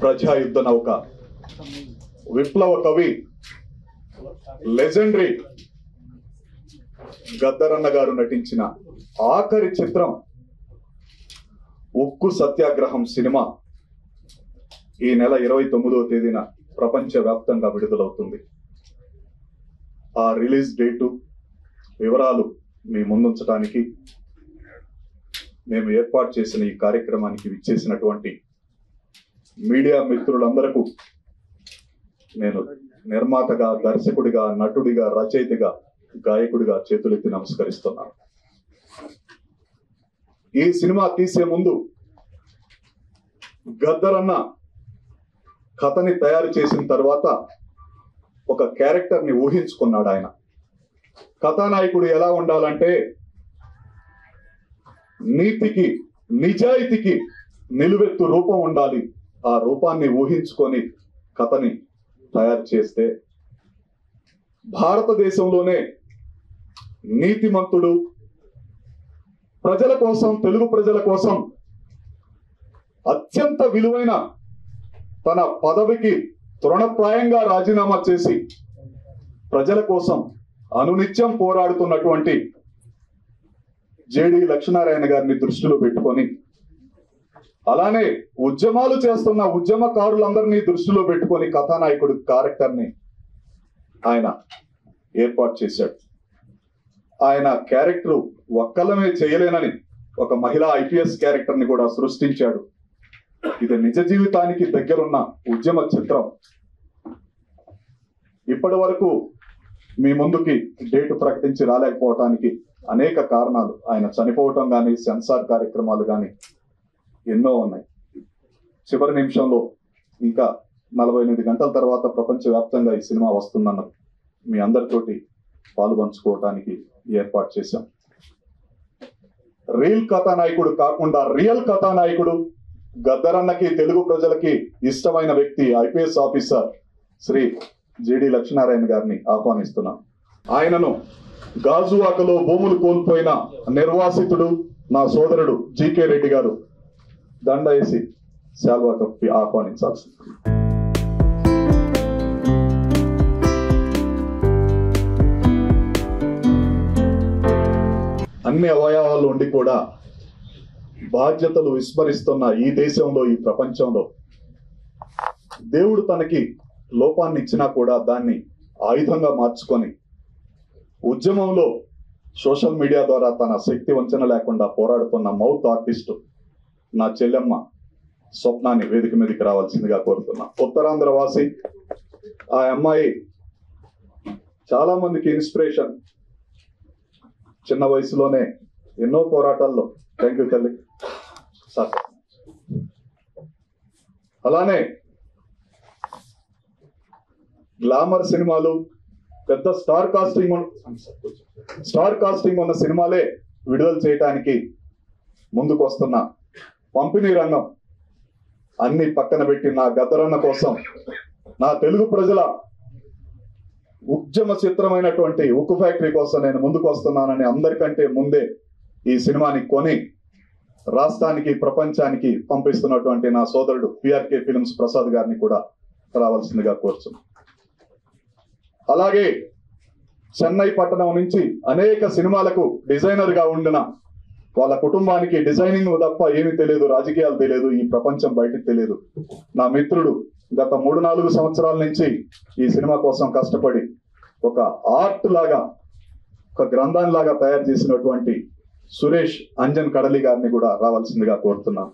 ప్రజాయుద్ధ నౌక, విప్లవ కవి, లెజెండరీ గద్దరన్న గారు నటించిన ఆఖరి చిత్రం ఉక్కు సత్యాగ్రహం సినిమా ఈ నెల 29వ తేదీన ప్రపంచవ్యాప్తంగా విడుదలవుతుంది. ఆ రిలీజ్ డేటు వివరాలు మీ ముందుంచడానికి మేము ఏర్పాటు చేసిన ఈ కార్యక్రమానికి విచ్చేసినటువంటి మీడియా మిత్రులందరకు నేను నిర్మాతగా, దర్శకుడిగా, నటుడిగా, రచయితగా, గాయకుడిగా చేతులెత్తి నమస్కరిస్తున్నాను. ఈ సినిమా తీసే ముందు గద్దరన్న కథని తయారు చేసిన తర్వాత ఒక క్యారెక్టర్ ని ఊహించుకున్నాడు. ఆయన కథానాయకుడు ఎలా ఉండాలంటే నీతికి, నిజాయితీకి నిలువెత్తు రూపం ఉండాలి. ఆ రూపాన్ని ఊహించుకొని కథని తయారు చేస్తే భారతదేశంలోనే నీతిమంతుడు, ప్రజల కోసం, తెలుగు ప్రజల కోసం అత్యంత విలువైన తన పదవికి తృణప్రాయంగా రాజీనామా చేసి ప్రజల కోసం అనునిత్యం పోరాడుతున్నటువంటి జేడి లక్ష్మీనారాయణ గారిని దృష్టిలో పెట్టుకొని, అలానే ఉద్యమాలు చేస్తున్న ఉద్యమకారులందరినీ దృష్టిలో పెట్టుకొని కథానాయకుడు క్యారెక్టర్ని ఆయన ఏర్పాటు చేశాడు. ఆయన క్యారెక్టర్ ఒక్కలమే చేయలేనని ఒక మహిళా ఐపీఎస్ క్యారెక్టర్ ని కూడా సృష్టించాడు. ఇది నిజ జీవితానికి దగ్గరున్న ఉద్యమ చిత్రం. ఇప్పటి వరకు మీ ముందుకి డేటు ప్రకటించి రాలేకపోవటానికి అనేక కారణాలు. ఆయన చనిపోవటం కానీ, సెన్సార్ కార్యక్రమాలు కానీ ఎన్నో ఉన్నాయి. చివరి నిమిషంలో ఇంకా 48 గంటల తర్వాత ప్రపంచవ్యాప్తంగా ఈ సినిమా వస్తుందన్నారు. మీ అందరితోటి పాలు పంచుకోవటానికి ఏర్పాటు చేశాం. రీల్ కథానాయకుడు కాకుండా రియల్ కథానాయకుడు, గద్దరన్నకి, తెలుగు ప్రజలకి ఇష్టమైన వ్యక్తి, IPS officer Shri JD Lakshminarayana గారిని ఆహ్వానిస్తున్నాం. ఆయనను గాజువాకలో భూములు కోల్పోయిన నిర్వాసితుడు నా సోదరుడు జీకే రెడ్డి గారు దండ వేసి శాల్వా కప్పి ఆహ్వానించాల్సింది. అన్ని అవయవాలు ఉండి కూడా బాధ్యతలు విస్మరిస్తున్న ఈ దేశంలో, ఈ ప్రపంచంలో దేవుడు తనకి లోపాన్ని ఇచ్చినా కూడా దాన్ని ఆయుధంగా మార్చుకొని ఉద్యమంలో సోషల్ మీడియా ద్వారా తన శక్తి వంచన లేకుండా పోరాడుతున్న మౌత్ ఆర్టిస్టు నా చెల్లెమ్మ స్వప్నాన్ని వేదిక మీదకి రావాల్సిందిగా కోరుతున్నా. ఉత్తరాంధ్ర వాసి. ఆ అమ్మాయి చాలా మందికి ఇన్స్పిరేషన్. చిన్న వయసులోనే ఎన్నో పోరాటాల్లో. థ్యాంక్ యూ తల్లి. అలానే గ్లామర్ సినిమాలు, పెద్ద స్టార్ కాస్టింగ్ ఉన్న సినిమాలే విడుదల చేయటానికి ముందుకు వస్తున్న పంపిణీ రంగం అన్ని పక్కన పెట్టి నా గద్దరన్న కోసం, నా తెలుగు ప్రజల ఉద్యమ చిత్రమైనటువంటి ఉక్కు ఫ్యాక్టరీ కోసం నేను ముందుకు వస్తున్నానని అందరికంటే ముందే ఈ సినిమాని కొని రాష్ట్రానికి, ప్రపంచానికి పంపిస్తున్నటువంటి నా సోదరుడు పిఆర్కే ఫిల్మ్స్ ప్రసాద్ గారిని కూడా రావాల్సిందిగా కోరుచున్నాను. అలాగే చెన్నై పట్టణం నుంచి అనేక సినిమాలకు డిజైనర్ గా ఉండిన వాళ్ళ కుటుంబానికి డిజైనింగ్ తప్ప ఏమీ తెలియదు, రాజకీయాలు తెలియదు, ఈ ప్రపంచం బయటకు తెలియదు. నా మిత్రుడు గత 3-4 సంవత్సరాల నుంచి ఈ సినిమా కోసం కష్టపడి ఒక ఆర్ట్ లాగా, ఒక గ్రంథాన్ని లాగా తయారు చేసినటువంటి సురేష్ అంజన్ కడలి గారిని కూడా రావాల్సిందిగా కోరుతున్నాను.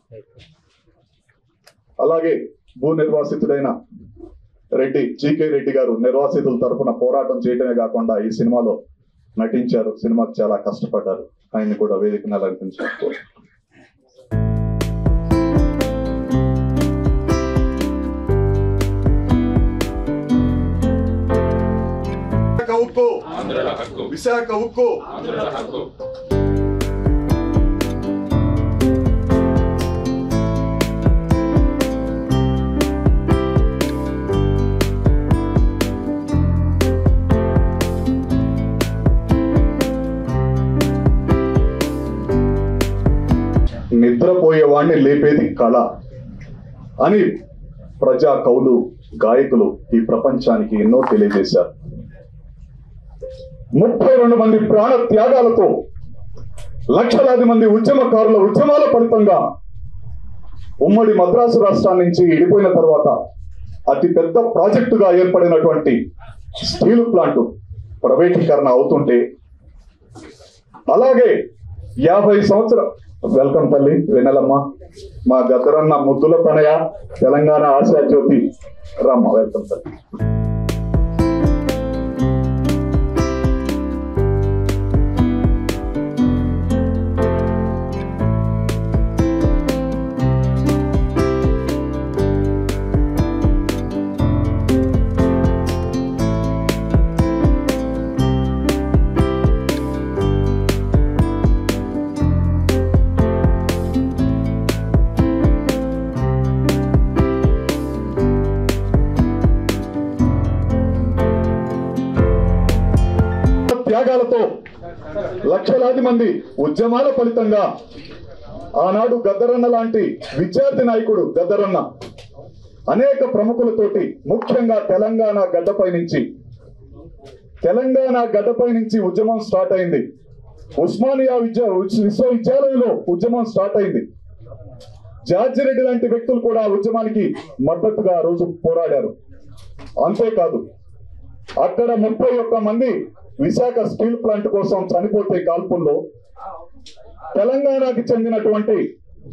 అలాగే భూ నిర్వాసితుడైన రెడ్డి జీకే రెడ్డి గారు నిర్వాసితుల తరఫున పోరాటం చేయడమే కాకుండా ఈ సినిమాలో నటించారు. సినిమాకు చాలా కష్టపడ్డారు. ఆయన్ని కూడా వేదికను అలంకరించారు. విశాఖ ఉక్కు నిద్రపోయేవాడిని లేపేది కళ అని ప్రజా కవులు, గాయకులు ఈ ప్రపంచానికి ఎన్నో తెలియజేశారు. 32 మంది ప్రాణ త్యాగాలతో లక్షలాది మంది ఉద్యమకారుల ఉద్యమాల ఫలితంగా ఉమ్మడి మద్రాసు రాష్ట్రాన్ని నుంచి విడిపోయిన తర్వాత అతి పెద్ద ప్రాజెక్టుగా ఏర్పడినటువంటి స్టీల్ ప్లాంట్ ప్రైవేటీకరణ అవుతుంటే, అలాగే 50 సంవత్సరాలు వెల్కమ్ తల్లి వెన్నెలమ్మ, మా గద్దరన్న ముద్దుల తనయ, తెలంగాణ ఆశా జ్యోతి రమ్మ, వెల్కమ్ తల్లి. త్యాగాలతో లక్షలాది మంది ఉద్యమాల ఫలితంగా ఆనాడు గద్దరన్న లాంటి విద్యార్థి నాయకుడు గద్దరన్న అనేక ప్రముఖులతోటి, ముఖ్యంగా తెలంగాణ గడ్డపై నుంచి ఉద్యమం స్టార్ట్ అయింది. ఉస్మానియా విశ్వవిద్యాలయంలో ఉద్యమం స్టార్ట్ అయింది. జార్జి రెడ్డి లాంటి వ్యక్తులు కూడా ఉద్యమానికి మద్దతుగా ఆ రోజు పోరాడారు. అంతేకాదు, అక్కడ 31 మంది విశాఖ స్టీల్ ప్లాంట్ కోసం చనిపోతే కాల్పుల్లో తెలంగాణకి చెందినటువంటి,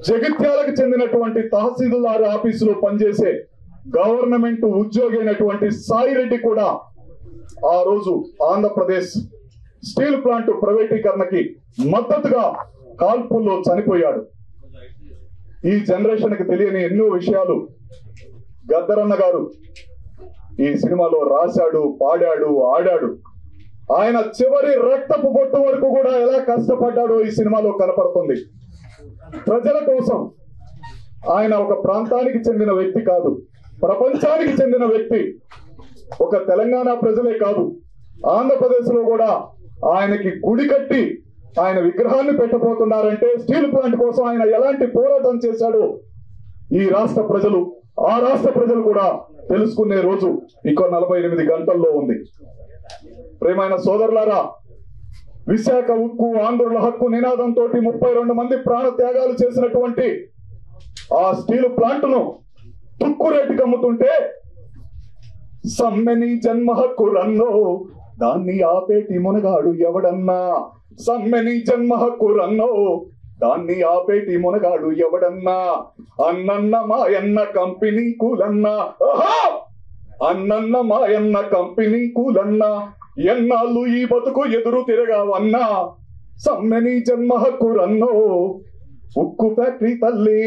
జగిత్యాలకు చెందినటువంటి తహసీల్దార్ ఆఫీసులో పనిచేసే గవర్నమెంట్ ఉద్యోగి అయినటువంటి సాయిరెడ్డి కూడా ఆ రోజు ఆంధ్రప్రదేశ్ స్టీల్ ప్లాంట్ ప్రైవేటీకరణకి మద్దతుగా కాల్పుల్లో చనిపోయాడు. ఈ జనరేషన్ కి తెలియని ఎన్నో విషయాలు గద్దరన్న గారు ఈ సినిమాలో రాశాడు, పాడాడు, ఆడాడు. ఆయన చివరి రక్తపు బొట్టు వరకు కూడా ఎలా కష్టపడ్డాడో ఈ సినిమాలో కనపడుతుంది. ప్రజల కోసం ఆయన ఒక ప్రాంతానికి చెందిన వ్యక్తి కాదు, ప్రపంచానికి చెందిన వ్యక్తి. ఒక తెలంగాణ ప్రజలే కాదు, ఆంధ్రప్రదేశ్ లో కూడా ఆయనకి గుడి కట్టి ఆయన విగ్రహాన్ని పెట్టబోతున్నారంటే స్టీల్ ప్లాంట్ కోసం ఆయన ఎలాంటి పోరాటం చేశాడో ఈ రాష్ట్ర ప్రజలు, ఆ రాష్ట్ర ప్రజలు కూడా తెలుసుకునే రోజు ఇంకో 48 గంటల్లో ఉంది. ప్రేమైన సోదరులారా, విశాఖ ఉక్కు ఆంధ్రుల హక్కు నినాదంతో 32 మంది ప్రాణ త్యాగాలు చేసినటువంటి ఆ స్టీల్ ప్లాంట్ ను తుక్కు రేటుకి అమ్ముతుంటే, సమ్మెని జన్మ హక్కు రన్నో దాన్ని ఆపేటి మునగాడు ఎవడన్నా, సమ్మెని జన్మ హక్కు రన్నో దాన్ని ఆపేటి మునగాడు ఎవడన్నా, అన్నన్న మాయన్న కంపెనీ కూలన్నా, అన్నన్న మాయన్న కంపెనీ కూలన్నా, ఎన్నాళ్ళు ఈ బతుకు ఎదురు తిరగావన్నా, సమ్మెని జన్మ హక్కు రన్నో ఉక్కు ఫ్యాక్టరీ తల్లి,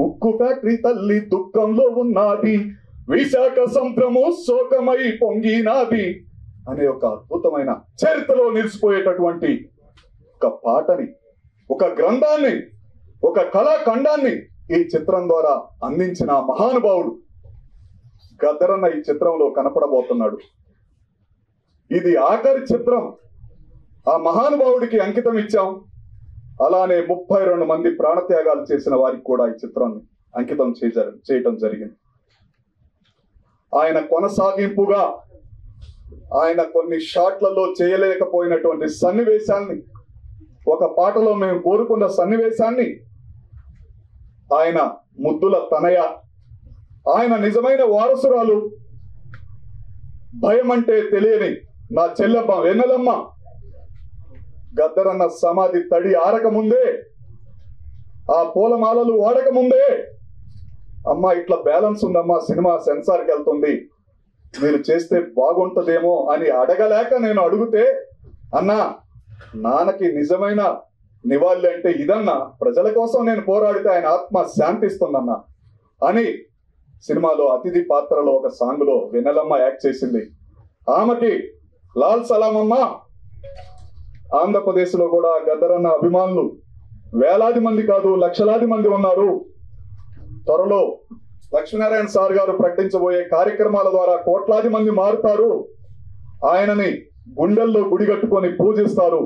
ఉక్కు ఫ్యాక్టరీ తల్లి దుఃఖంలో ఉన్నది, విశాఖ సంభ్రము శోకమై పొంగినాది అనే ఒక అద్భుతమైన చరిత్రలో నిలిచిపోయేటటువంటి ఒక పాటని, ఒక గ్రంథాన్ని, ఒక కళాఖండాన్ని ఈ చిత్రం ద్వారా అందించిన మహానుభావుడు గద్దరన్న ఈ చిత్రంలో కనపడబోతున్నాడు. ఇది ఆఖరి చిత్రం, ఆ మహానుభావుడికి అంకితం ఇచ్చాం. అలానే 32 మంది ప్రాణత్యాగాలు చేసిన వారికి కూడా ఈ చిత్రాన్ని అంకితం చేయటం జరిగింది. ఆయన కొనసాగింపుగా ఆయన కొన్ని షాట్లలో చేయలేకపోయినటువంటి సన్నివేశాన్ని, ఒక పాటలో మేము కోరుకున్న సన్నివేశాన్ని ఆయన ముద్దుల తనయ, ఆయన నిజమైన వారసురాలు, భయం అంటే తెలియని నా చెల్లెమ్మ వెన్నెలమ్మ, గద్దరన్న సమాధి తడి ఆరకముందే, ఆ పూలమాలలు వాడకముందే, అమ్మా ఇట్లా బ్యాలెన్స్ ఉందమ్మా, సినిమా సెన్సార్కి వెళ్తుంది, మీరు చేస్తే బాగుంటదేమో అని అడగలేక నేను అడిగితే, అన్నా నాన్నకి నిజమైన నివాళి అంటే ఇదన్నా, ప్రజల కోసం నేను పోరాడితే ఆయన ఆత్మ శాంతిస్తుందన్నా అని సినిమాలో అతిథి పాత్రలో ఒక సాంగ్ లో వెన్నెలమ్మ యాక్ట్ చేసింది. ఆమెకి లాల్ సలాం అమ్మ. ఆంధ్రప్రదేశ్ లో కూడా గద్దరన్న అభిమానులు వేలాది మంది కాదు, లక్షలాది మంది ఉన్నారు. త్వరలో లక్ష్మీనారాయణ సార్ గారు ప్రకటించబోయే కార్యక్రమాల ద్వారా కోట్లాది మంది మారుతారు, ఆయనని గుండెల్లో గుడి కట్టుకొని పూజిస్తారు.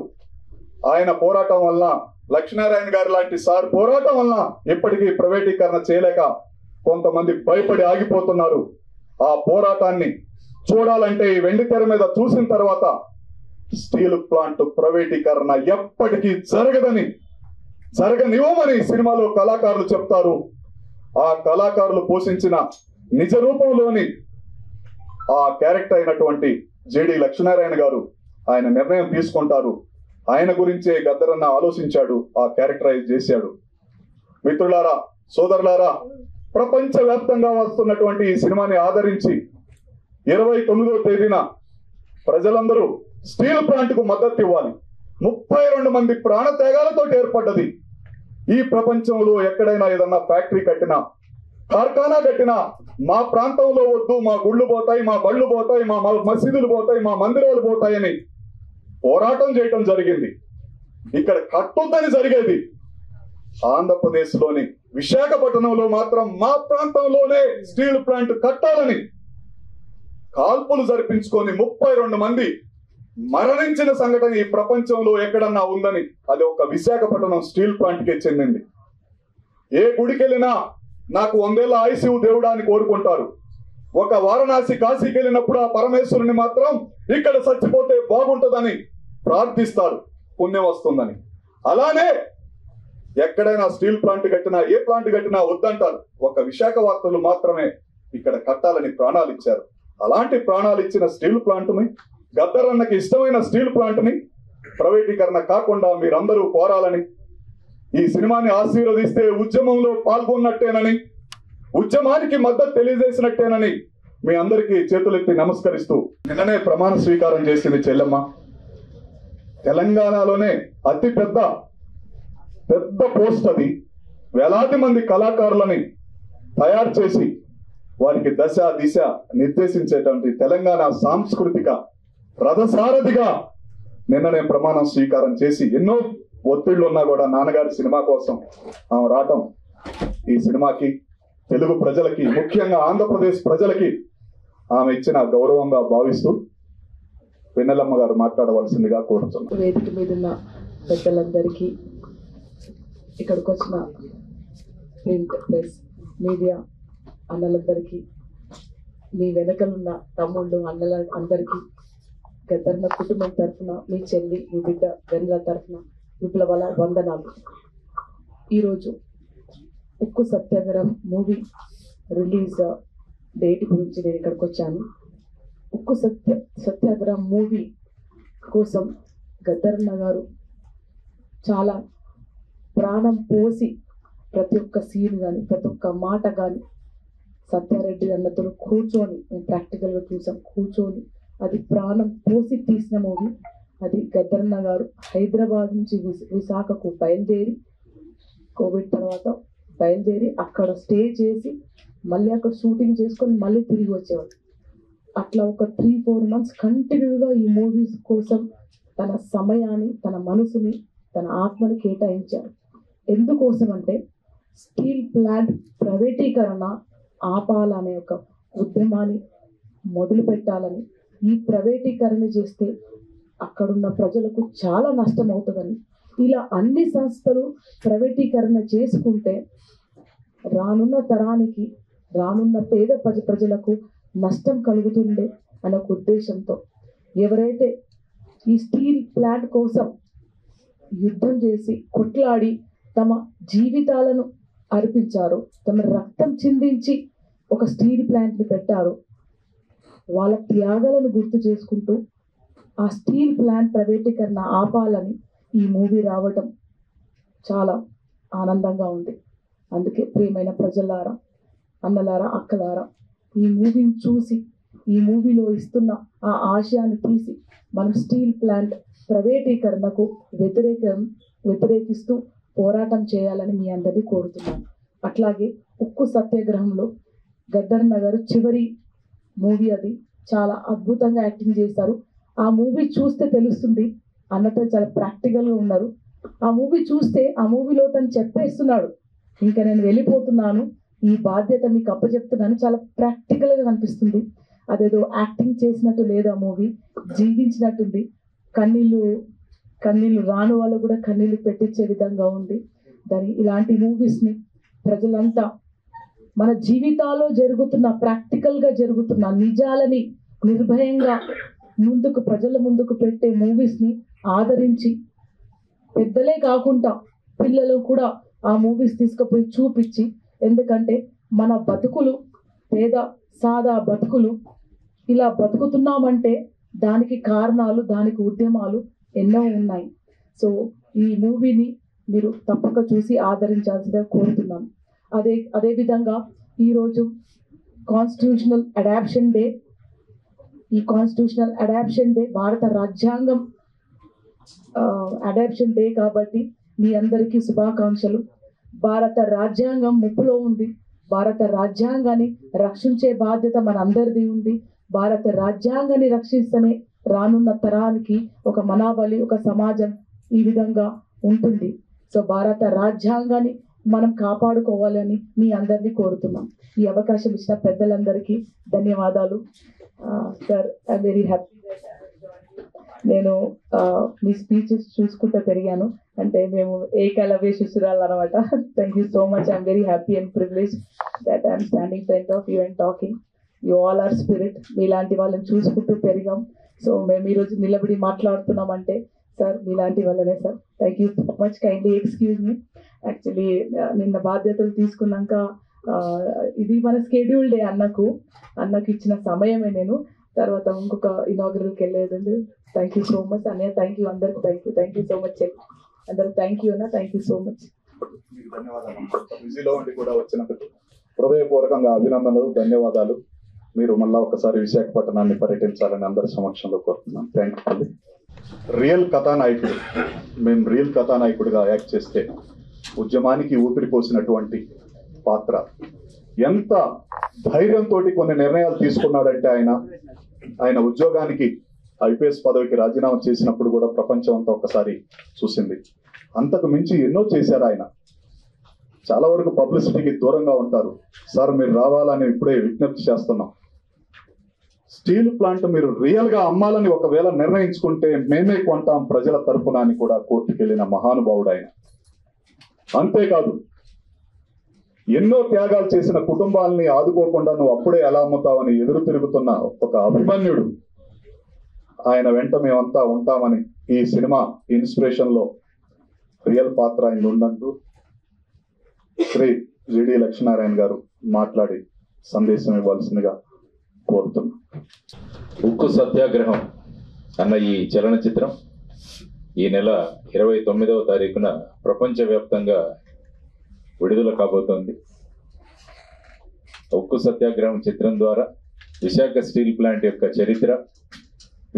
ఆయన పోరాటం వలన, లక్ష్మీనారాయణ గారు లాంటి సార్ పోరాటం వలన ఇప్పటికీ ప్రైవేటీకరణ చేయలేక కొంతమంది భయపడి ఆగిపోతున్నారు. ఆ పోరాటాన్ని చూడాలంటే ఈ వెండి తెర మీద చూసిన తర్వాత స్టీల్ ప్లాంట్ ప్రైవేటీకరణ ఎప్పటికీ జరగనివ్వమని సినిమాలో కళాకారులు చెప్తారు. ఆ కళాకారులు పోషించిన నిజ రూపంలోని ఆ క్యారెక్టర్ అయినటువంటి జేడి లక్ష్మీనారాయణ గారు ఆయన నిర్ణయం తీసుకుంటారు. ఆయన గురించే గద్దరన్న ఆలోచించాడు, ఆ క్యారెక్టరైజ్ చేశాడు. మిత్రులారా, సోదరులారా, ప్రపంచ వ్యాప్తంగా వస్తున్నటువంటి ఈ సినిమాని ఆదరించి 29వ తేదీన ప్రజలందరూ స్టీల్ ప్లాంట్ కు మద్దతు ఇవ్వాలి. 32 మంది ప్రాణత్యాగాలతో ఏర్పడ్డది. ఈ ప్రపంచంలో ఎక్కడైనా ఏదన్నా ఫ్యాక్టరీ కట్టినా, కార్ఖానా కట్టినా మా ప్రాంతంలో వద్దు, మా గుళ్ళు పోతాయి, మా బళ్ళు పోతాయి, మా మసీదులు పోతాయి, మా మందిరాలు పోతాయని పోరాటం చేయటం జరిగింది. ఇక్కడ కట్టొద్దని జరిగేది. ఆంధ్రప్రదేశ్ లోని విశాఖపట్నంలో మాత్రం మా ప్రాంతంలోనే స్టీల్ ప్లాంట్ కట్టాలని కాల్పులు జరిపించుకొని 32 మంది మరణించిన సంఘటన ఈ ప్రపంచంలో ఎక్కడన్నా ఉందని అది ఒక విశాఖపట్నం స్టీల్ ప్లాంట్ కే చెందింది. ఏ గుడికి వెళ్ళినా నాకు 100 ఏళ్ల ఆయుసు దేవుడా అని కోరుకుంటారు. ఒక వారణాసి కాశీకి వెళ్ళినప్పుడు ఆ పరమేశ్వరుని మాత్రం ఇక్కడ చచ్చిపోతే బాగుంటుందని ప్రార్థిస్తారు, పుణ్యం వస్తుందని. అలానే ఎక్కడైనా స్టీల్ ప్లాంట్ కట్టినా, ఏ ప్లాంట్ కట్టినా వద్దంటారు. ఒక విశాఖ వార్తలు మాత్రమే ఇక్కడ కట్టాలని ప్రాణాలు ఇచ్చారు. అలాంటి ప్రాణాలు ఇచ్చిన స్టీల్ ప్లాంట్ ని, గద్దరన్నకి ఇష్టమైన స్టీల్ ప్లాంట్ ని ప్రైవేటీకరణ కాకుండా మీరందరూ కోరాలని, ఈ సినిమాని ఆశీర్వదిస్తే ఉద్యమంలో పాల్గొన్నట్టేనని, ఉద్యమానికి మద్దతు తెలియజేసినట్టేనని మీ అందరికీ చేతులెత్తి నమస్కరిస్తూ, నిన్ననే ప్రమాణ స్వీకారం చేసింది చెల్లెమ్మ. తెలంగాణలోనే అతి పెద్ద పోస్ట్ అది. వేలాది మంది కళాకారులని తయారు చేసి వారికి దశ దిశ నిర్దేశించేటువంటి తెలంగాణ సాంస్కృతిక రథసారథిగా నిన్ననే ప్రమాణం స్వీకారం చేసి, ఎన్నో ఒత్తిళ్లు ఉన్నా కూడా నాన్నగారి సినిమా కోసం ఆమె రావటం ఈ సినిమాకి, తెలుగు ప్రజలకి, ముఖ్యంగా ఆంధ్రప్రదేశ్ ప్రజలకి ఆమె ఇచ్చిన గౌరవంగా భావిస్తూ వెన్నెలమ్మ గారు మాట్లాడవలసిందిగా కోరుతున్నాను. వేదిక మీద ఉన్న పెద్దలందరికీ, ఇక్కడికి వచ్చిన ప్రింట్ ప్రెస్ మీడియా అన్నలందరికీ, మీ వెనకలున్న తమ్ముళ్ళు అన్నల అందరికీ, గద్దరన్న కుటుంబం తరఫున, మీ చెల్లి, మీ బిడ్డ వెన్నెల తరఫున విప్లవాల వందనాలు. ఈరోజు ఉక్కు సత్యాగ్రహం మూవీ రిలీజ్ డేట్ గురించి నేను ఇక్కడికి వచ్చాను. ఉక్కు సత్యాగ్రహం మూవీ కోసం గద్దరన్న గారు చాలా ప్రాణం పోసి ప్రతి ఒక్క సీన్ కానీ, ప్రతి ఒక్క మాట కానీ సత్యారెడ్డి అన్నతో కూర్చొని, మేము ప్రాక్టికల్గా చూసాం, కూర్చొని అది ప్రాణం పోసి తీసిన మూవీ అది. గద్దరన్న గారు హైదరాబాద్ నుంచి విశాఖకు బయలుదేరి, కోవిడ్ తర్వాత బయలుదేరి అక్కడ స్టే చేసి మళ్ళీ అక్కడ షూటింగ్ చేసుకొని మళ్ళీ తిరిగి వచ్చేవారు. అట్లా ఒక 3-4 months కంటిన్యూగా ఈ మూవీస్ కోసం తన సమయాన్ని, తన మనసుని, తన ఆత్మని కేటాయించారు. ఎందుకోసం అంటే స్టీల్ ప్లాంట్ ప్రైవేటీకరణ ఆపాలనే ఒక ఉద్యమాన్ని మొదలు పెట్టాలని, ఈ ప్రైవేటీకరణ చేస్తే అక్కడున్న ప్రజలకు చాలా నష్టం అవుతుందని, ఇలా అన్ని సంస్థలు ప్రైవేటీకరణ చేసుకుంటే రానున్న తరానికి, రానున్న పేద ప్రజలకు నష్టం కలుగుతుంది అనే ఒక ఉద్దేశంతో ఎవరైతే ఈ స్టీల్ ప్లాంట్ కోసం యుద్ధం చేసి కొట్లాడి తమ జీవితాలను అర్పించారో, తమ రక్తం చిందించి ఒక స్టీల్ ప్లాంట్ని పెట్టారో, వాళ్ళ త్యాగాలను గుర్తు చేసుకుంటూ ఆ స్టీల్ ప్లాంట్ ప్రైవేటీకరణ ఆపాలని ఈ మూవీ రావడం చాలా ఆనందంగా ఉంది. అందుకే ప్రియమైన ప్రజలారా, అన్నలారా, అక్కలారా, ఈ మూవీని చూసి ఈ మూవీలో ఇస్తున్న ఆ ఆశయాన్ని తీసి మనం స్టీల్ ప్లాంట్ ప్రైవేటీకరణకు వ్యతిరేకిస్తూ పోరాటం చేయాలని మీ అందరినీ కోరుతున్నాను. అట్లాగే ఉక్కు సత్యాగ్రహంలో గద్దరన్న గారు చివరి మూవీ అది, చాలా అద్భుతంగా యాక్టింగ్ చేశారు. ఆ మూవీ చూస్తే తెలుస్తుంది, అన్నతో చాలా ప్రాక్టికల్గా ఉన్నారు. ఆ మూవీ చూస్తే ఆ మూవీలో తను చెప్పేస్తున్నాడు, ఇంకా నేను వెళ్ళిపోతున్నాను, ఈ బాధ్యత మీకు అప్పచెప్తున్నాను, చాలా ప్రాక్టికల్గా కనిపిస్తుంది. అదేదో యాక్టింగ్ చేసినట్టు లేదు, ఆ మూవీ జీవించినట్టుంది. కన్నీళ్ళు రాను వాళ్ళు కూడా కన్నీళ్ళు పెట్టించే విధంగా ఉంది. ఇలాంటి మూవీస్ని ప్రజలంతా మన జీవితాల్లో జరుగుతున్న ప్రాక్టికల్గా జరుగుతున్న నిజాలని నిర్భయంగా ముందుకు ప్రజల ముందుకు పెట్టే మూవీస్ని ఆదరించి పెద్దలే కాకుండా పిల్లలు కూడా ఆ మూవీస్ తీసుకుపోయి చూపించి, ఎందుకంటే మన బతుకులు పేద సాదా బతుకులు ఇలా బతుకుతున్నామంటే దానికి కారణాలు, దానికి ఉద్యమాలు ఎన్నో ఉన్నాయి. సో ఈ మూవీని మీరు తప్పక చూసి ఆదరించాల్సిందిగా కోరుతున్నాను. అదేవిధంగా ఈరోజు కాన్స్టిట్యూషనల్ అడాప్షన్ డే. ఈ కాన్స్టిట్యూషనల్ అడాప్షన్ డే భారత రాజ్యాంగం అడాప్షన్ డే కాబట్టి మీ అందరికీ శుభాకాంక్షలు. భారత రాజ్యాంగం ముప్పులో ఉంది. భారత రాజ్యాంగాన్ని రక్షించే బాధ్యత మన అందరిది ఉంది. భారత రాజ్యాంగాన్ని రక్షిస్తేనే రానున్న తరానికి ఒక మనాబలి, ఒక సమాజం ఈ విధంగా ఉంటుంది. సో భారత రాజ్యాంగాన్ని మనం కాపాడుకోవాలని మీ అందరినీ కోరుతున్నాం. ఈ అవకాశం ఇచ్చిన పెద్దలందరికీ ధన్యవాదాలు. Sir, I'm very happy. నేను మీ స్పీచెస్ చూసుకుంటూ పెరిగాను. అంటే మేము ఏకలవ్య శిశురాలు అనమాట. Thank you so much. I'm very happy and privilege that I'm standing front of you and talking. You all are spirit. మీలాంటి వాళ్ళని చూసుకుంటూ పెరిగాం. సో మేము ఈరోజు నిలబడి మాట్లాడుతున్నామంటే సార్ మీలాంటి వాళ్ళనే sir. Thank you so much. Kindly excuse me. Actually నిన్న బాధ్యతలు తీసుకున్నాక ఇది మన స్కెడ్యూల్ డే అన్నకు ఇచ్చిన సమయమే. నేను తర్వాత ఇంకొక ఇనాగరల్కి వెళ్ళేదండి. థ్యాంక్ యూ సో మచ్ అన్నయ్య. థ్యాంక్ యూ అందరికి. థ్యాంక్ యూ సో మచ్ అందరికి. థ్యాంక్ యూ అన్న. Thank you so much. ధన్యవాదాలు. బిజీలో ఉండి కూడా వచ్చినందుకు హృదయపూర్వకంగా అభినందనలు, ధన్యవాదాలు. మీరు మళ్ళా ఒకసారి విశాఖపట్నాన్ని పర్యటించాలని అందరి సమక్షంలో కోరుతున్నాం. Thank you. రియల్ కథానాయకుడు, మేము రియల్ కథానాయకుడిగా యాక్ట్ చేస్తే ఉద్యమానికి ఊపిరి పోసినటువంటి పాత్ర. ఎంత ధైర్యంతో కొన్ని నిర్ణయాలు తీసుకున్నాడంటే ఆయన ఉద్యోగానికి ఐపీఎస్ పదవికి రాజీనామా చేసినప్పుడు కూడా ప్రపంచం అంతా ఒక్కసారి చూసింది. అంతకు మించి ఎన్నో చేశారు ఆయన. చాలా వరకు పబ్లిసిటీకి దూరంగా ఉంటారు. సార్ మీరు రావాలని ఇప్పుడే విజ్ఞప్తి చేస్తున్నాం. స్టీల్ ప్లాంట్ మీరు రియల్ గా అమ్మాలని ఒకవేళ నిర్ణయించుకుంటే మేమే కొంటాం ప్రజల తరపున అని కూడా కోర్టుకు వెళ్ళిన మహానుభావుడు ఆయన. అంతేకాదు, ఎన్నో త్యాగాలు చేసిన కుటుంబాలని ఆదుకోకుండా నువ్వు అప్పుడే ఎలా అమ్ముతావని ఎదురు తిరుగుతున్న ఒక అభిమన్యుడు. ఆయన వెంట మేమంతా ఉంటామని ఈ సినిమా ఇన్స్పిరేషన్ లో రియల్ పాత్ర ఆయన ఉన్నట్టు శ్రీ జిడి లక్ష్మీనారాయణ గారు మాట్లాడి సందేశం ఇవ్వాల్సిందిగా కోరుతున్నాం. ఉక్కు సత్యాగ్రహం అన్న ఈ చలనచిత్రం ఈ నెల 29వ తారీఖున ప్రపంచవ్యాప్తంగా విడుదల కాబోతోంది. ఉక్కు సత్యాగ్రహం చిత్రం ద్వారా విశాఖ స్టీల్ ప్లాంట్ యొక్క చరిత్ర,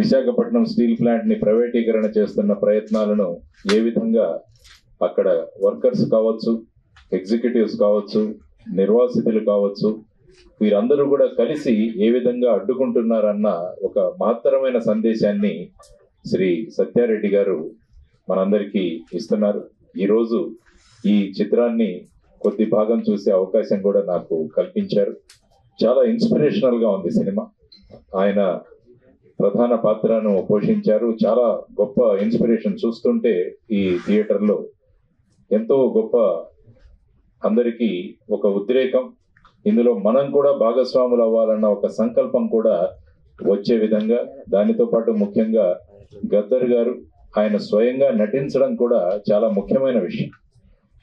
విశాఖపట్నం స్టీల్ ప్లాంట్ ని ప్రైవేటీకరణ చేస్తున్న ప్రయత్నాలను ఏ విధంగా అక్కడ వర్కర్స్ కావచ్చు, ఎగ్జిక్యూటివ్స్ కావచ్చు, నిర్వాసితులు కావచ్చు, వీరందరూ కూడా కలిసి ఏ విధంగా అడ్డుకుంటున్నారన్న ఒక మహత్తరమైన సందేశాన్ని శ్రీ సత్యారెడ్డి గారు మనందరికీ ఇస్తున్నారు. ఈరోజు ఈ చిత్రాన్ని కొద్ది భాగం చూసే అవకాశం కూడా నాకు కల్పించారు. చాలా ఇన్స్పిరేషనల్ గా ఉంది సినిమా. ఆయన ప్రధాన పాత్రను పోషించారు. చాలా గొప్ప ఇన్స్పిరేషన్. చూస్తుంటే ఈ థియేటర్లో ఎంతో గొప్ప, అందరికీ ఒక ఉద్రేకం, ఇందులో మనం కూడా భాగస్వాములు అవ్వాలన్న ఒక సంకల్పం కూడా వచ్చే విధంగా, దానితో పాటు ముఖ్యంగా గద్దర్ గారు ఆయన స్వయంగా నటించడం కూడా చాలా ముఖ్యమైన విషయం.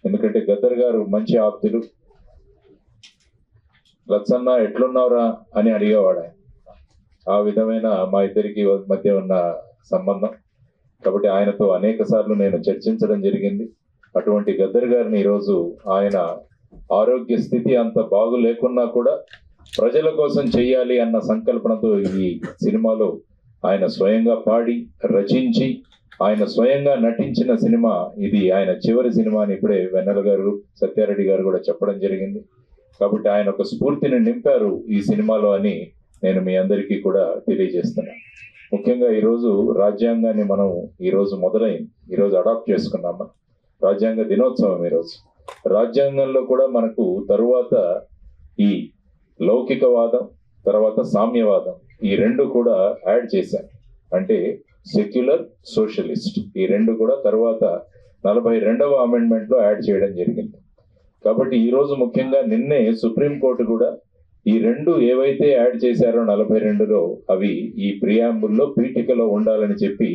ఎందుకంటే గద్దర్ గారు మంచి ఆప్తులు. లచ్చన్న ఎట్లున్నావురా అని అడిగేవాడు ఆయన. ఆ విధమైన మా ఇద్దరికి మధ్య ఉన్న సంబంధం. కాబట్టి ఆయనతో అనేక సార్లు నేను చర్చించడం జరిగింది. అటువంటి గద్దర్ గారిని ఈరోజు ఆయన ఆరోగ్య స్థితి అంత బాగు లేకున్నా కూడా ప్రజల కోసం చెయ్యాలి అన్న సంకల్పనతో ఈ సినిమాలో ఆయన స్వయంగా పాడి రచించి ఆయన స్వయంగా నటించిన సినిమా ఇది. ఆయన చివరి సినిమా అని ఇప్పుడే వెన్నెల గారు, సత్యారెడ్డి గారు కూడా చెప్పడం జరిగింది. కాబట్టి ఆయన ఒక స్ఫూర్తిని నింపారు ఈ సినిమాలో అని నేను మీ అందరికీ కూడా తెలియజేస్తున్నాను. ముఖ్యంగా ఈరోజు రాజ్యాంగాన్ని మనం ఈరోజు మొదలైంది, ఈరోజు అడాప్ట్ చేసుకున్నాము. రాజ్యాంగ దినోత్సవం ఈరోజు. రాజ్యాంగంలో కూడా మనకు తరువాత ఈ లౌకికవాదం, తర్వాత సామ్యవాదం, ఈ రెండు కూడా యాడ్ చేశాను. అంటే సెక్యులర్, సోషలిస్ట్, ఈ రెండు కూడా తర్వాత 42వ అమెండ్మెంట్ లో యాడ్ చేయడం జరిగింది. కాబట్టి ఈ రోజు ముఖ్యంగా నిన్నే సుప్రీంకోర్టు కూడా ఈ రెండు ఏవైతే యాడ్ చేశారో 42లో అవి ఈ ప్రియాంబుల్లో పీఠికలో ఉండాలని చెప్పి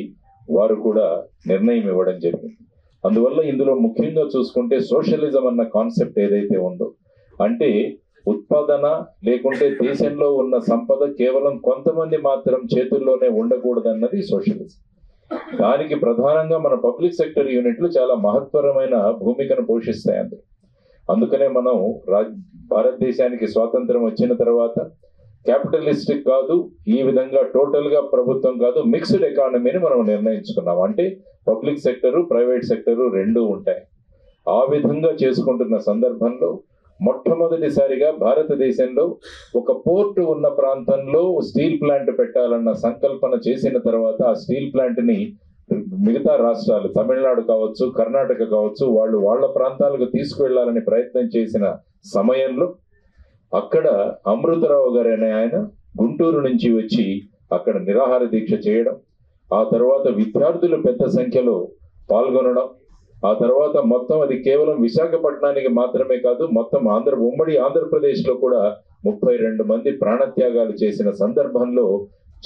వారు కూడా నిర్ణయం ఇవ్వడం జరిగింది. అందువల్ల ఇందులో ముఖ్యంగా చూసుకుంటే సోషలిజం అన్న కాన్సెప్ట్ ఏదైతే ఉందో, అంటే ఉత్పాదన లేకుంటే దేశంలో ఉన్న సంపద కేవలం కొంతమంది మాత్రం చేతుల్లోనే ఉండకూడదన్నది సోషలిజం. దానికి ప్రధానంగా మన పబ్లిక్ సెక్టర్ యూనిట్లు చాలా మహత్తరమైన భూమికను పోషిస్తాయి. అందుకనే మనం భారతదేశానికి స్వాతంత్రం వచ్చిన తర్వాత క్యాపిటలిస్టిక్ కాదు, ఈ విధంగా టోటల్ గా ప్రభుత్వం కాదు, మిక్స్డ్ ఎకానమీని మనం నిర్ణయించుకున్నాం. అంటే పబ్లిక్ సెక్టరు ప్రైవేట్ సెక్టరు రెండూ ఉంటాయి. ఆ విధంగా చేసుకుంటున్న సందర్భంలో మొట్టమొదటిసారిగా భారతదేశంలో ఒక పోర్టు ఉన్న ప్రాంతంలో స్టీల్ ప్లాంట్ పెట్టాలన్న సంకల్పన చేసిన తర్వాత ఆ స్టీల్ ప్లాంట్ ని మిగతా రాష్ట్రాలు, తమిళనాడు కావచ్చు, కర్ణాటక కావచ్చు, వాళ్ళ ప్రాంతాలకు తీసుకువెళ్లాలని ప్రయత్నం చేసిన సమయంలో అక్కడ అమృతరావు గారు అనే ఆయన గుంటూరు నుంచి వచ్చి అక్కడ నిరాహార దీక్ష చేయడం, ఆ తర్వాత విద్యార్థులు పెద్ద సంఖ్యలో పాల్గొనడం, ఆ తర్వాత మొత్తం అది కేవలం విశాఖపట్నానికి మాత్రమే కాదు, మొత్తం ఉమ్మడి ఆంధ్రప్రదేశ్ లో కూడా 32 మంది ప్రాణత్యాగాలు చేసిన సందర్భంలో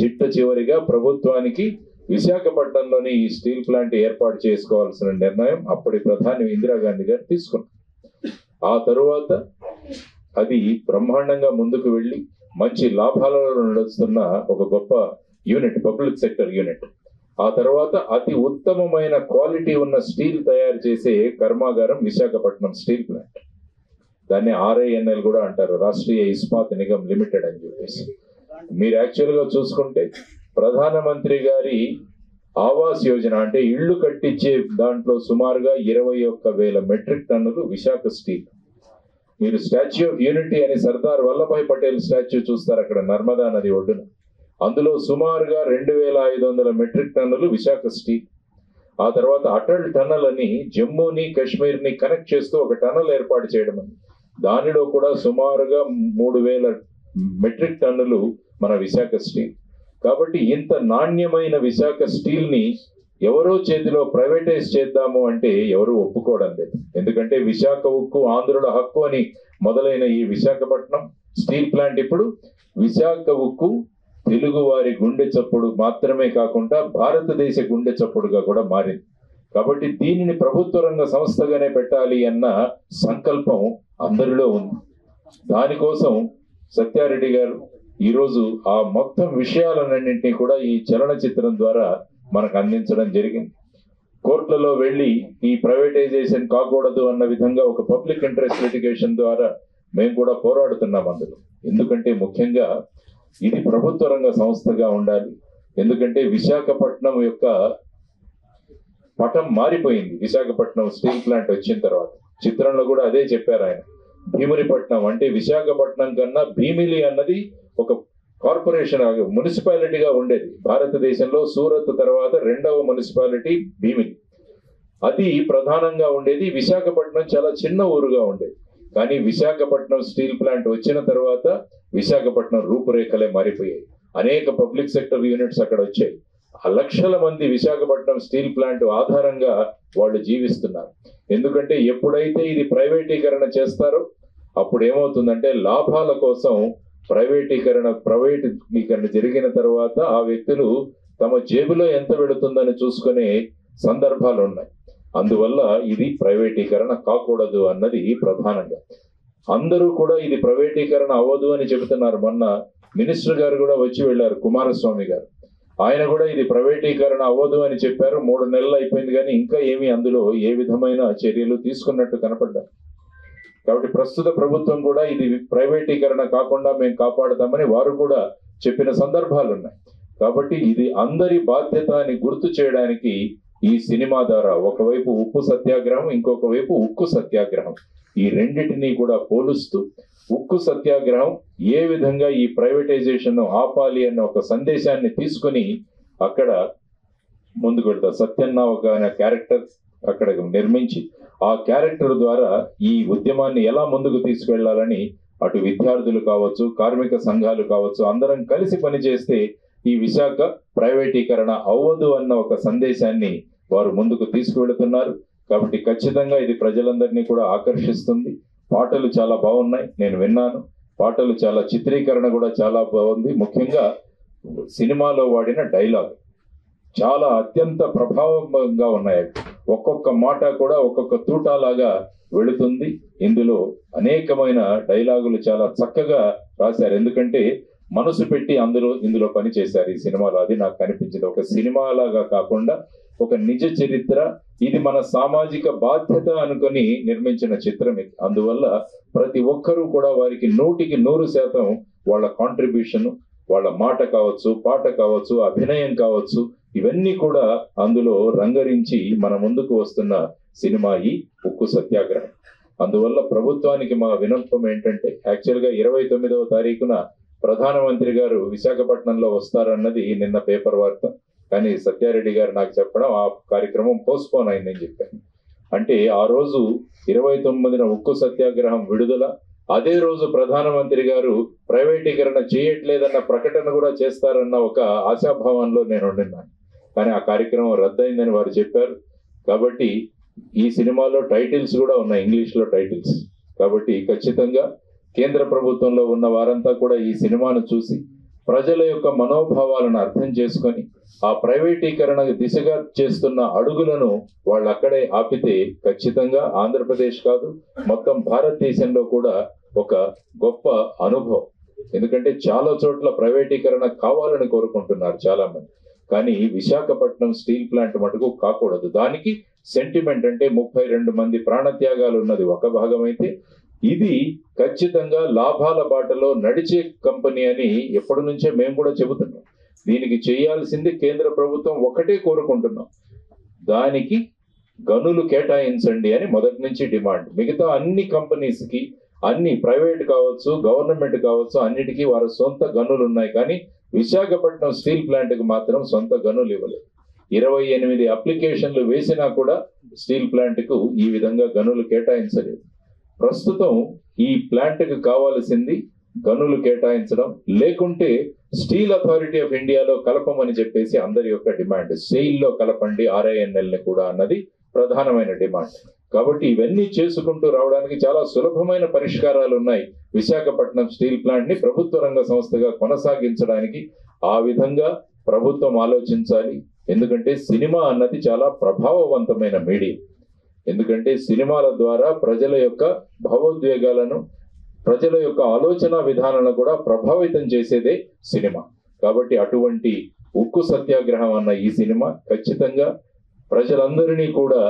చిట్ట చివరిగా ప్రభుత్వానికి విశాఖపట్నంలోని ఈ స్టీల్ ప్లాంట్ ఏర్పాటు చేసుకోవాల్సిన నిర్ణయం అప్పటి ప్రధాని ఇందిరాగాంధీ గారు తీసుకున్నారు. ఆ తరువాత అది బ్రహ్మాండంగా ముందుకు వెళ్ళి మంచి లాభాలలో నడుస్తున్న ఒక గొప్ప యూనిట్, పబ్లిక్ సెక్టర్ యూనిట్. ఆ తర్వాత అతి ఉత్తమమైన క్వాలిటీ ఉన్న స్టీల్ తయారు చేసే కర్మాగారం విశాఖపట్నం స్టీల్ ప్లాంట్. దాన్ని RINL కూడా అంటారు, రాష్ట్రీయ ఇస్పాత్ నిగమ్ లిమిటెడ్ అని చెప్పేసి. మీరు యాక్చువల్ గా చూసుకుంటే ప్రధానమంత్రి గారి ఆవాస్ యోజన అంటే ఇళ్లు కట్టించే దాంట్లో సుమారుగా 21,000 మెట్రిక్ టన్నులు విశాఖ స్టీల్. మీరు స్టాచ్యూ ఆఫ్ యూనిటీ అని సర్దార్ వల్లభాయ్ పటేల్ స్టాచ్యూ చూస్తారు అక్కడ నర్మదా నది ఒడ్డున, అందులో సుమారుగా 2,500 మెట్రిక్ టన్నులు విశాఖ స్టీల్. ఆ తర్వాత అటల్ టనల్ అని జమ్మూని కాశ్మీర్ని కనెక్ట్ చేస్తూ ఒక టనల్ ఏర్పాటు చేయడం, దానిలో కూడా సుమారుగా 3,000 మెట్రిక్ టన్నులు మన విశాఖ స్టీల్. కాబట్టి ఇంత నాణ్యమైన విశాఖ స్టీల్ ని ఎవరో చేతిలో ప్రైవేటైజ్ చేద్దాము అంటే ఎవరు ఒప్పుకోవడం లేదు. ఎందుకంటే విశాఖ ఉక్కు ఆంధ్రుల హక్కు అని మొదలైన ఈ విశాఖపట్నం స్టీల్ ప్లాంట్ ఇప్పుడు విశాఖ ఉక్కు తెలుగు వారి గుండె చప్పుడు మాత్రమే కాకుండా భారతదేశ గుండె చప్పుడుగా కూడా మారింది. కాబట్టి దీనిని ప్రభుత్వ రంగ సంస్థగానే పెట్టాలి అన్న సంకల్పం అందరిలో ఉంది. దానికోసం సత్యారెడ్డి గారు ఈరోజు ఆ మొత్తం విషయాలన్నింటినీ కూడా ఈ చలనచిత్రం ద్వారా మనకు అందించడం జరిగింది. కోర్టులలో వెళ్ళి ఈ ప్రైవేటైజేషన్ కాకూడదు అన్న విధంగా ఒక పబ్లిక్ ఇంట్రెస్ట్ లిటిగేషన్ ద్వారా మేము కూడా పోరాడుతున్నాం అందులో. ఎందుకంటే ముఖ్యంగా ఇది ప్రభుత్వ రంగ సంస్థగా ఉండాలి. ఎందుకంటే విశాఖపట్నం యొక్క పటం మారిపోయింది. విశాఖపట్నం స్టీల్ ప్లాంట్ వచ్చిన తర్వాత చిత్రంలో కూడా అదే చెప్పారు ఆయన. భీమునిపట్నం అంటే విశాఖపట్నం కన్నా భీమిలి అన్నది ఒక కార్పొరేషన్ మున్సిపాలిటీగా ఉండేది. భారతదేశంలో సూరత్ తర్వాత 2వ మున్సిపాలిటీ భీమిలి. అది ప్రధానంగా ఉండేది. విశాఖపట్నం చాలా చిన్న ఊరుగా ఉండేది. కానీ విశాఖపట్నం స్టీల్ ప్లాంట్ వచ్చిన తర్వాత విశాఖపట్నం రూపురేఖలే మారిపోయాయి. అనేక పబ్లిక్ సెక్టర్ యూనిట్స్ అక్కడ వచ్చాయి. లక్షల మంది విశాఖపట్నం స్టీల్ ప్లాంట్ ఆధారంగా వాళ్ళు జీవిస్తున్నారు. ఎందుకంటే ఎప్పుడైతే ఇది ప్రైవేటీకరణ చేస్తారో అప్పుడు ఏమవుతుందంటే లాభాల కోసం ప్రైవేటీకరణ జరిగిన తర్వాత ఆ వ్యక్తులు తమ జేబులో ఎంత వెళుతుందని చూసుకునే సందర్భాలు ఉన్నాయి. అందువల్ల ఇది ప్రైవేటీకరణ కాకూడదు అన్నది ప్రధానంగా. అందరూ కూడా ఇది ప్రైవేటీకరణ అవ్వదు అని చెబుతున్నారు. మొన్న మినిస్టర్ గారు కూడా వచ్చి వెళ్ళారు, కుమారస్వామి గారు. ఆయన కూడా ఇది ప్రైవేటీకరణ అవ్వదు అని చెప్పారు. 3 నెలలు అయిపోయింది కానీ ఇంకా ఏమీ అందులో ఏ విధమైన చర్యలు తీసుకున్నట్టు కనపడ్డారు. కాబట్టి ప్రస్తుత ప్రభుత్వం కూడా ఇది ప్రైవేటీకరణ కాకుండా మేము కాపాడుతామని వారు కూడా చెప్పిన సందర్భాలు ఉన్నాయి. కాబట్టి ఇది అందరి బాధ్యత అని గుర్తు చేయడానికి ఈ సినిమా ద్వారా ఒకవైపు ఉప్పు సత్యాగ్రహం, ఇంకొక వైపు ఉక్కు సత్యాగ్రహం, ఈ రెండింటినీ కూడా పోలుస్తూ ఉక్కు సత్యాగ్రహం ఏ విధంగా ఈ ప్రైవేటైజేషన్ ఆపాలి అన్న ఒక సందేశాన్ని తీసుకుని అక్కడ ముందుకు వెళ్తారు. సత్యన్న ఒక క్యారెక్టర్ అక్కడ నిర్మించి ఆ క్యారెక్టర్ ద్వారా ఈ ఉద్యమాన్ని ఎలా ముందుకు తీసుకెళ్లాలని అటు విద్యార్థులు కావచ్చు, కార్మిక సంఘాలు కావచ్చు, అందరం కలిసి పనిచేస్తే ఈ విశాఖ ప్రైవేటీకరణ అవ్వదు అన్న ఒక సందేశాన్ని వారు ముందుకు తీసుకువెళుతున్నారు. కాబట్టి ఖచ్చితంగా ఇది ప్రజలందరినీ కూడా ఆకర్షిస్తుంది. పాటలు చాలా బాగున్నాయి, నేను విన్నాను. పాటలు చాలా, చిత్రీకరణ కూడా చాలా బాగుంది. ముఖ్యంగా సినిమాలో వాడిన డైలాగ్ చాలా అత్యంత ప్రభావంగా ఉన్నాయి. ఒక్కొక్క మాట కూడా ఒక్కొక్క తూటాలాగా వెళుతుంది. ఇందులో అనేకమైన డైలాగులు చాలా చక్కగా రాశారు. ఎందుకంటే మనసు పెట్టి ఇందులో పని చేశారు ఈ సినిమాలో. అది నాకు కనిపించింది. ఒక సినిమాలాగా కాకుండా ఒక నిజ చరిత్ర, ఇది మన సామాజిక బాధ్యత అనుకొని నిర్మించిన చిత్రం ఇది. అందువల్ల ప్రతి ఒక్కరూ కూడా వారికి 100% వాళ్ళ కాంట్రిబ్యూషన్, వాళ్ళ మాట కావచ్చు, పాట కావచ్చు, అభినయం కావచ్చు, ఇవన్నీ కూడా అందులో రంగరించి మన ముందుకు వస్తున్న సినిమా ఈ ఉక్కు సత్యాగ్రహం. అందువల్ల ప్రభుత్వానికి మా విన్నపం ఏంటంటే, యాక్చువల్గా 29వ తారీఖున ప్రధానమంత్రి గారు విశాఖపట్నంలో వస్తారన్నది నిన్న పేపర్ వార్త. కానీ సత్యారెడ్డి గారు నాకు చెప్పడం ఆ కార్యక్రమం పోస్ట్పోన్ అయిందని చెప్పారు. అంటే ఆ రోజు 29న ఉక్కు సత్యాగ్రహం విడుదల, అదే రోజు ప్రధానమంత్రి గారు ప్రైవేటీకరణ చేయట్లేదన్న ప్రకటన కూడా చేస్తారన్న ఒక ఆశాభావంలో నేను ఉండినాను. కానీ ఆ కార్యక్రమం రద్దయిందని వారు చెప్పారు. కాబట్టి ఈ సినిమాలో టైటిల్స్ కూడా ఉన్నాయి, ఇంగ్లీష్లో టైటిల్స్. కాబట్టి ఖచ్చితంగా కేంద్ర ప్రభుత్వంలో ఉన్న వారంతా కూడా ఈ సినిమాను చూసి ప్రజల యొక్క మనోభావాలను అర్థం చేసుకొని ఆ ప్రైవేటీకరణ దిశగా చేస్తున్న అడుగులను వాళ్ళు అక్కడే ఆపితే ఖచ్చితంగా ఆంధ్రప్రదేశ్ కాదు, మొత్తం భారతదేశంలో కూడా ఒక గొప్ప అనుభవం. ఎందుకంటే చాలా చోట్ల ప్రైవేటీకరణ కావాలని కోరుకుంటున్నారు చాలా మంది. కానీ విశాఖపట్నం స్టీల్ ప్లాంట్ మటుకు కాకూడదు. దానికి సెంటిమెంట్, అంటే 32 మంది ప్రాణత్యాగాలు ఉన్నది ఒక భాగం అయితే, ఇది ఖచ్చితంగా లాభాల బాటలో నడిచే కంపెనీ అని ఎప్పటి నుంచే మేము కూడా చెబుతున్నాం. దీనికి చేయాల్సింది కేంద్ర ప్రభుత్వం ఒకటే కోరుకుంటున్నాం, దానికి గనులు కేటాయించండి అని మొదటి నుంచి డిమాండ్. మిగతా అన్ని కంపెనీస్ కి, అన్ని ప్రైవేట్ కావచ్చు, గవర్నమెంట్ కావచ్చు, అన్నిటికీ వారి సొంత గనులు ఉన్నాయి. కానీ విశాఖపట్నం స్టీల్ ప్లాంట్ కు మాత్రం సొంత గనులు ఇవ్వలేదు. 28 అప్లికేషన్లు వేసినా కూడా స్టీల్ ప్లాంట్ కు ఈ విధంగా గనులు కేటాయించలేదు. ప్రస్తుతం ఈ ప్లాంట్ కు కావాల్సింది గనులు కేటాయించడం, లేకుంటే స్టీల్ అథారిటీ ఆఫ్ ఇండియాలో కలపమని చెప్పేసి అందరి యొక్క డిమాండ్. సెయిల్లో కలపండి RINL ని కూడా అన్నది ప్రధానమైన డిమాండ్. కాబట్టి ఇవన్నీ చేసుకుంటూ రావడానికి చాలా సులభమైన పరిష్కారాలు ఉన్నాయి. విశాఖపట్నం స్టీల్ ప్లాంట్ ని ప్రభుత్వ రంగ సంస్థగా కొనసాగించడానికి ఆ విధంగా ప్రభుత్వం ఆలోచించాలి. ఎందుకంటే సినిమా అన్నది చాలా ప్రభావవంతమైన మీడియం. ఎందుకంటే సినిమాల ద్వారా ప్రజల యొక్క భావోద్వేగాలను, ప్రజల యొక్క ఆలోచన విధానాలను కూడా ప్రభావితం చేసేదే సినిమా. కాబట్టి అటువంటి ఉక్కు సత్యాగ్రహం అన్న ఈ సినిమా ఖచ్చితంగా ప్రజలందరినీ కూడా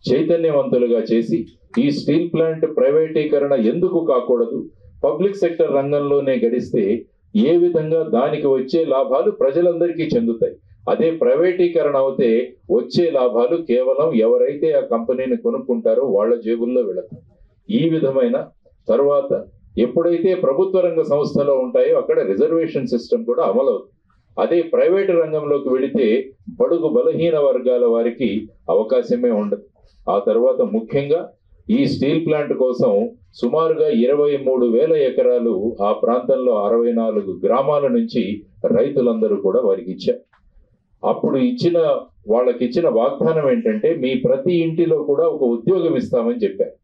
చైతన్యవంతులుగా చేసి, ఈ స్టీల్ ప్లాంట్ ప్రైవేటీకరణ ఎందుకు కాకూడదు, పబ్లిక్ సెక్టర్ రంగంలోనే గడిస్తే ఏ విధంగా దానికి వచ్చే లాభాలు ప్రజలందరికీ చెందుతాయి. అదే ప్రైవేటీకరణ అవుతే వచ్చే లాభాలు కేవలం ఎవరైతే ఆ కంపెనీని కొనుక్కుంటారో వాళ్ళ జేబుల్లో వెళతాయి. ఈ విధమైన తర్వాత ఎప్పుడైతే ప్రభుత్వ రంగ సంస్థలో ఉంటాయో అక్కడ రిజర్వేషన్ సిస్టమ్ కూడా అమలవుతుంది. అదే ప్రైవేటు రంగంలోకి వెళితే బడుగు బలహీన వర్గాల వారికి అవకాశమే ఉండదు. ఆ తర్వాత ముఖ్యంగా ఈ స్టీల్ ప్లాంట్ కోసం సుమారుగా 23,000 ఎకరాలు ఆ ప్రాంతంలో 64 గ్రామాల నుంచి రైతులందరూ కూడా వారికి ఇచ్చారు. అప్పుడు వాళ్ళకిచ్చిన వాగ్దానం ఏంటంటే, మీ ప్రతి ఇంటిలో కూడా ఒక ఉద్యోగం ఇస్తామని చెప్పారు.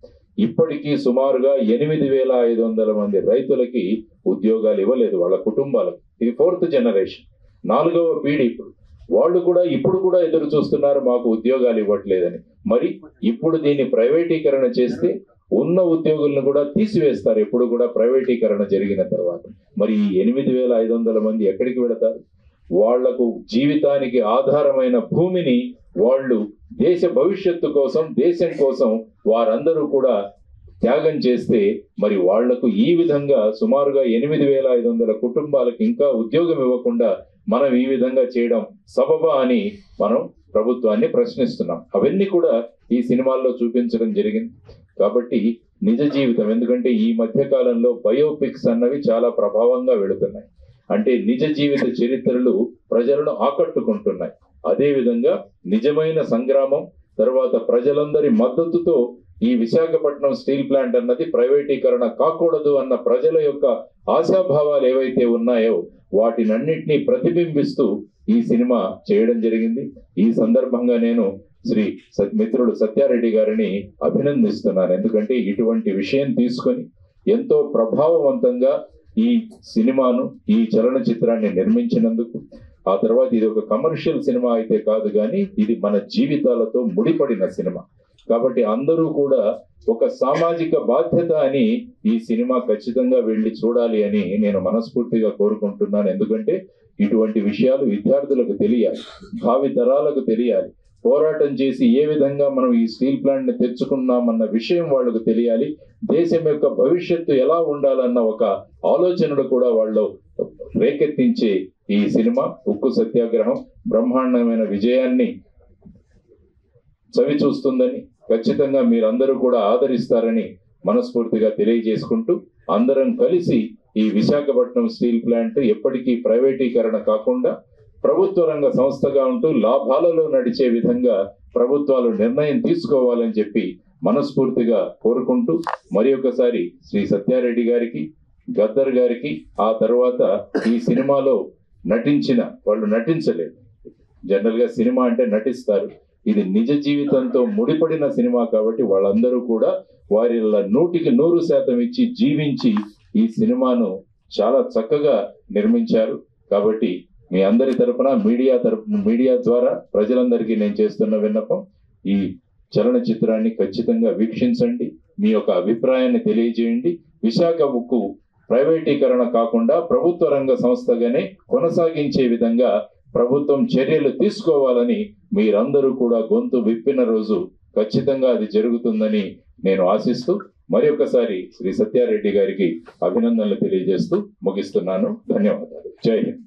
ఇప్పటికీ సుమారుగా 8,500 మంది రైతులకి ఉద్యోగాలు ఇవ్వలేదు వాళ్ళ కుటుంబాలకు. ఇది 4th జనరేషన్, 4వ పీढ़ి. వాళ్ళు కూడా ఇప్పుడు కూడా ఎదురు చూస్తున్నారు మాకు ఉద్యోగాలు ఇవ్వట్లేదని. మరి ఇప్పుడు దీన్ని ప్రైవేటీకరణ చేస్తే ఉన్న ఉద్యోగులను కూడా తీసివేస్తారు ఎప్పుడు కూడా ప్రైవేటీకరణ జరిగిన తర్వాత. మరి 8,500 మంది ఎక్కడికి వెళతారు? వాళ్లకు జీవితానికి ఆధారమైన భూమిని వాళ్ళు దేశ భవిష్యత్తు కోసం, దేశం కోసం వారందరూ కూడా త్యాగం చేస్తే మరి వాళ్లకు ఈ విధంగా సుమారుగా 8,500 కుటుంబాలకు ఇంకా ఉద్యోగం ఇవ్వకుండా మనం ఈ విధంగా చేయడం సబబా అని మనం ప్రభుత్వాన్ని ప్రశ్నిస్తున్నాం. అవన్నీ కూడా ఈ సినిమాల్లో చూపించడం జరిగింది. కాబట్టి నిజ జీవితం, ఎందుకంటే ఈ మధ్య కాలంలో బయోపిక్స్ అన్నవి చాలా ప్రభావంగా వెళుతున్నాయి. అంటే నిజ జీవిత చరిత్రలు ప్రజలను ఆకట్టుకుంటున్నాయి. అదే విధంగా నిజమైన సంగ్రామం తర్వాత ప్రజలందరి మద్దతుతో ఈ విశాఖపట్నం స్టీల్ ప్లాంట్ అన్నది ప్రైవేటీకరణ కాకూడదు అన్న ప్రజల యొక్క ఆశాభావాలు ఏవైతే ఉన్నాయో వాటినన్నింటినీ ప్రతిబింబిస్తూ ఈ సినిమా చేయడం జరిగింది. ఈ సందర్భంగా నేను మిత్రుడు సత్యారెడ్డి గారిని అభినందిస్తున్నాను. ఎందుకంటే ఇటువంటి విషయం తీసుకొని ఎంతో ప్రభావవంతంగా ఈ సినిమాను, ఈ చలనచిత్రాన్ని నిర్మించినందుకు, ఆ తర్వాత ఇది ఒక కమర్షియల్ సినిమా అయితే కాదు కానీ ఇది మన జీవితాలతో ముడిపడిన సినిమా కాబట్టి అందరూ కూడా ఒక సామాజిక బాధ్యత అని ఈ సినిమా ఖచ్చితంగా వెళ్ళి చూడాలి అని నేను మనస్ఫూర్తిగా కోరుకుంటున్నాను. ఎందుకంటే ఇటువంటి విషయాలు విద్యార్థులకు తెలియాలి, భావి తరాలకు తెలియాలి. పోరాటం చేసి ఏ విధంగా మనం ఈ స్టీల్ ప్లాంట్ ని తెచ్చుకున్నామన్న విషయం వాళ్ళకు తెలియాలి. దేశం యొక్క భవిష్యత్తు ఎలా ఉండాలన్న ఒక ఆలోచనలు కూడా వాళ్ళు రేకెత్తించే ఈ సినిమా ఉక్కు సత్యాగ్రహం బ్రహ్మాండమైన విజయాన్ని చవి చూస్తుందని, ఖచ్చితంగా మీరందరూ కూడా ఆదరిస్తారని మనస్ఫూర్తిగా తెలియజేసుకుంటూ, అందరం కలిసి ఈ విశాఖపట్నం స్టీల్ ప్లాంట్ ఎప్పటికీ ప్రైవేటీకరణ కాకుండా ప్రభుత్వ రంగ సంస్థగా ఉంటూ లాభాలలో నడిచే విధంగా ప్రభుత్వాలు నిర్ణయం తీసుకోవాలని చెప్పి మనస్ఫూర్తిగా కోరుకుంటూ, మరి ఒకసారి శ్రీ సత్యారెడ్డి గారికి, గద్దర్ గారికి, ఆ తర్వాత ఈ సినిమాలో నటించిన వాళ్ళు, నటించలేదు, జనరల్ గా సినిమా అంటే నటిస్తారు, ఇది నిజ జీవితంతో ముడిపడిన సినిమా కాబట్టి వాళ్ళందరూ కూడా వారి 100% ఇచ్చి జీవించి ఈ సినిమాను చాలా చక్కగా నిర్మించారు. కాబట్టి మీ అందరి తరపున మీడియా ద్వారా ప్రజలందరికీ నేను చేస్తున్న విన్నపం, ఈ చలనచిత్రాన్ని ఖచ్చితంగా వీక్షించండి, మీ యొక్క అభిప్రాయాన్ని తెలియజేయండి. విశాఖ ఉక్కు ప్రైవేటీకరణ కాకుండా ప్రభుత్వ రంగ సంస్థగానే కొనసాగించే విధంగా ప్రభుత్వం చర్యలు తీసుకోవాలని మీరందరూ కూడా గొంతు విప్పిన రోజు ఖచ్చితంగా అది జరుగుతుందని నేను ఆశిస్తూ మరి ఒకసారి శ్రీ సత్యారెడ్డి గారికి అభినందనలు తెలియజేస్తూ ముగిస్తున్నాను. ధన్యవాదాలు. జై హింద్.